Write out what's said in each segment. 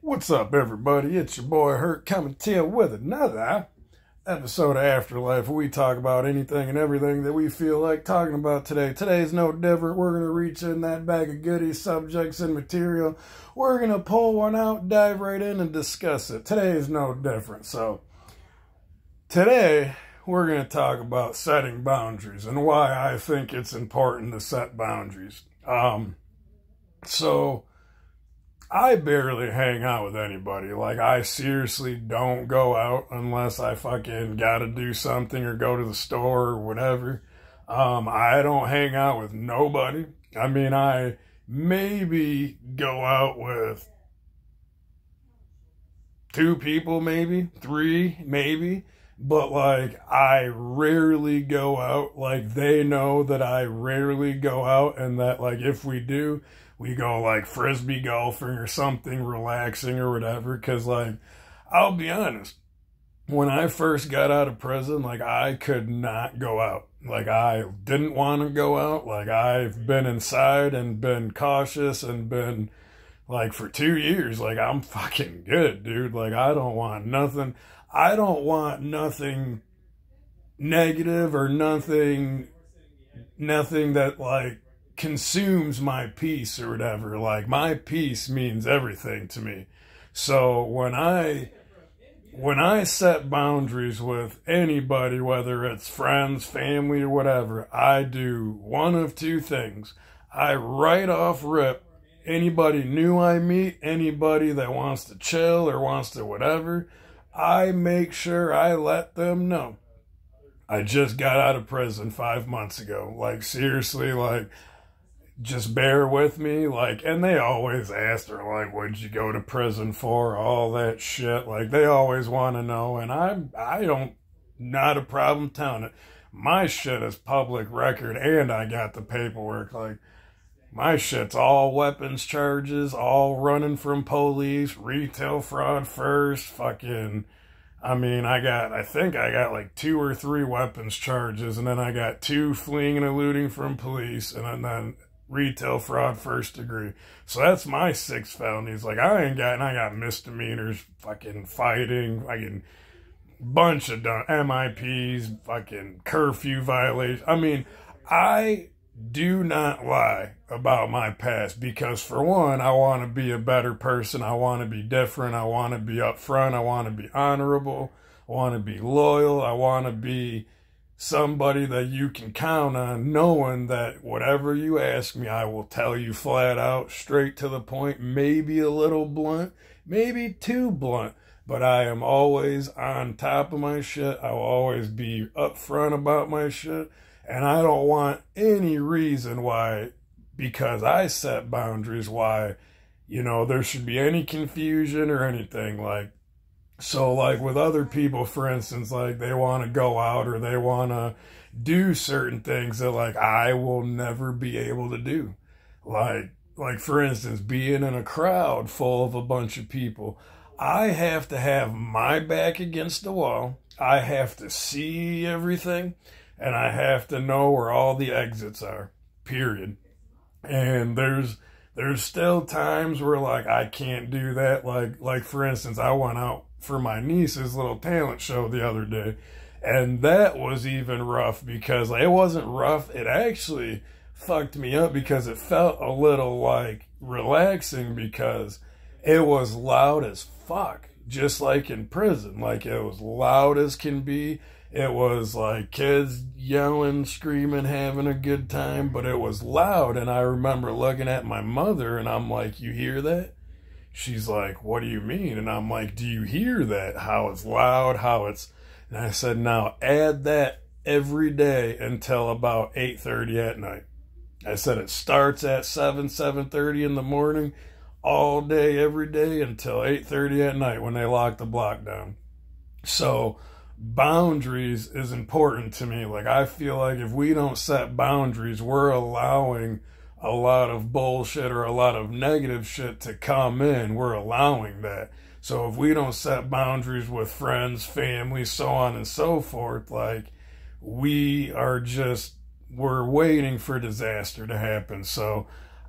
What's up, everybody? It's your boy Hurt coming to you with another episode of Afterlife, where we talk about anything and everything that we feel like talking about today. Today's no different. We're going to reach in that bag of goodies, subjects, and material. We're going to pull one out, dive right in, and discuss it. Today is no different. So, today, we're going to talk about setting boundaries and why I think it's important to set boundaries. I barely hang out with anybody. Like, I seriously don't go out unless I fucking gotta do something or go to the store or whatever. I don't hang out with nobody. I mean, I maybe go out with 2 people, maybe 3, maybe. But, like, I rarely go out. Like, they know that I rarely go out, and that, like, if we do, we go, like, frisbee golfing or something relaxing or whatever. Because, like, I'll be honest, when I first got out of prison, like, I could not go out. Like, I didn't want to go out. Like, I've been inside and been cautious and been, like, for 2 years, like, I'm fucking good, dude. Like, I don't want nothing. I don't want nothing negative or nothing that, like, consumes my peace or whatever. Like, my peace means everything to me. So when I set boundaries with anybody, whether it's friends, family, or whatever, I do one of 2 things. I right off rip anybody new I meet, anybody that wants to chill or wants to whatever, I make sure I let them know. I just got out of prison 5 months ago. Like, seriously, like, just bear with me. Like, and they always ask her, like, what'd you go to prison for? All that shit. Like, they always want to know. And I don't, not a problem telling it. My shit is public record, and I got the paperwork. Like, my shit's all weapons charges, all running from police, retail fraud first, fucking, I mean, I think I got like 2 or 3 weapons charges, and then I got 2 fleeing and eluding from police, and then retail fraud first degree. So that's my 6 felonies. Like, I got misdemeanors, fucking fighting, fucking bunch of MIPs, fucking curfew violations. I mean, I do not lie about my past because, for one, I want to be a better person. I want to be different. I want to be upfront. I want to be honorable. I want to be loyal. I want to be somebody that you can count on, knowing that whatever you ask me, I will tell you flat out, straight to the point, maybe a little blunt, maybe too blunt, but I am always on top of my shit. I will always be upfront about my shit. And I don't want any reason why, because I set boundaries, why, you know, there should be any confusion or anything. Like, so, like, with other people, for instance, like, they want to go out or they want to do certain things that, like, I will never be able to do. Like, for instance, being in a crowd full of a bunch of people, I have to have my back against the wall. I have to see everything. And I have to know where all the exits are, period. And there's still times where, like, I can't do that. Like for instance, I went out for my niece's little talent show the other day. And that was even rough because, like, it wasn't rough. It actually fucked me up because it felt a little, like, relaxing because it was loud as fuck. Just like in prison. Like, it was loud as can be. It was like kids yelling, screaming, having a good time, but it was loud. And I remember looking at my mother and I'm like, you hear that? She's like, what do you mean? And I'm like, do you hear that? How it's loud, how it's... And I said, now add that every day until about 8:30 at night. I said it starts at 7:30 in the morning, all day, every day until 8:30 at night when they lock the block down. So boundaries is important to me. Like, I feel like if we don't set boundaries, we're allowing a lot of bullshit or a lot of negative shit to come in. We're allowing that. So if we don't set boundaries with friends, family, so on and so forth, like, we're waiting for disaster to happen. So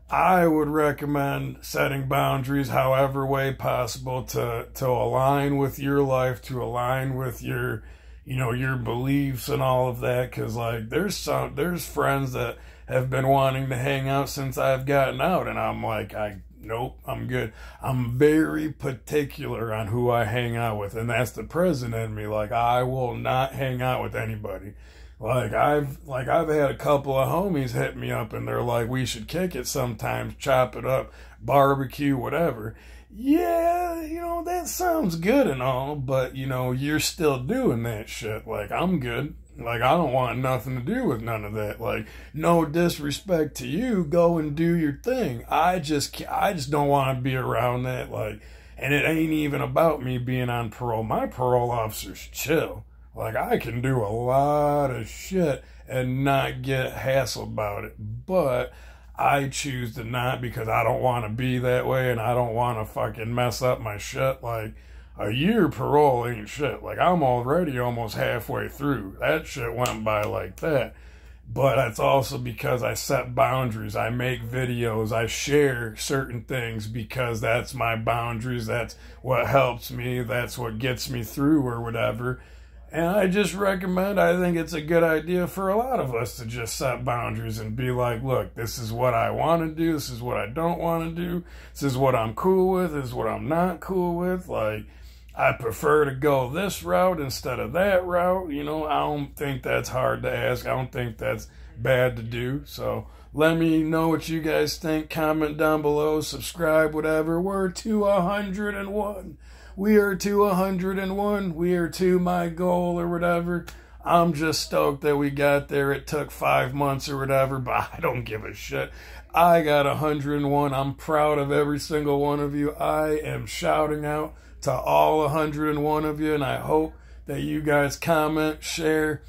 I would recommend setting boundaries however way possible to align with your life, to align with your, your beliefs and all of that. Cause like there's friends that have been wanting to hang out since I've gotten out, and I'm like, nope, I'm good. I'm very particular on who I hang out with, and that's the president in me. Like, I will not hang out with anybody. Like I've had a couple of homies hit me up and they're like, we should kick it sometimes, chop it up, barbecue, whatever. Yeah, that sounds good and all, but you're still doing that shit. Like, I'm good. Like, I don't want nothing to do with none of that. Like, no disrespect to you, go and do your thing. I just don't want to be around that. Like, and it ain't even about me being on parole. My parole officer's chill. Like, I can do a lot of shit and not get hassled about it. But I choose to not, because I don't want to be that way and I don't want to fucking mess up my shit. Like, a year parole ain't shit. Like, I'm already almost halfway through. That shit went by like that. But that's also because I set boundaries. I make videos. I share certain things because that's my boundaries. That's what helps me. That's what gets me through or whatever. And I just recommend, I think it's a good idea for a lot of us to just set boundaries and be like, look, this is what I want to do. This is what I don't want to do. This is what I'm cool with. This is what I'm not cool with. Like, I prefer to go this route instead of that route. I don't think that's hard to ask. I don't think that's bad to do. So let me know what you guys think. Comment down below. Subscribe, whatever. We're to 101. We are to 101. We are to my goal or whatever. I'm just stoked that we got there. It took 5 months or whatever, but I don't give a shit. I got 101. I'm proud of every single one of you. I am shouting out to all 101 of you, and I hope that you guys comment, share,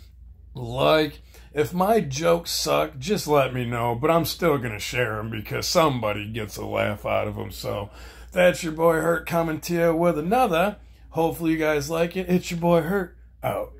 like. If my jokes suck, just let me know, but I'm still going to share them because somebody gets a laugh out of them. So that's your boy Hurt coming to you with another. Hopefully you guys like it. It's your boy Hurt out.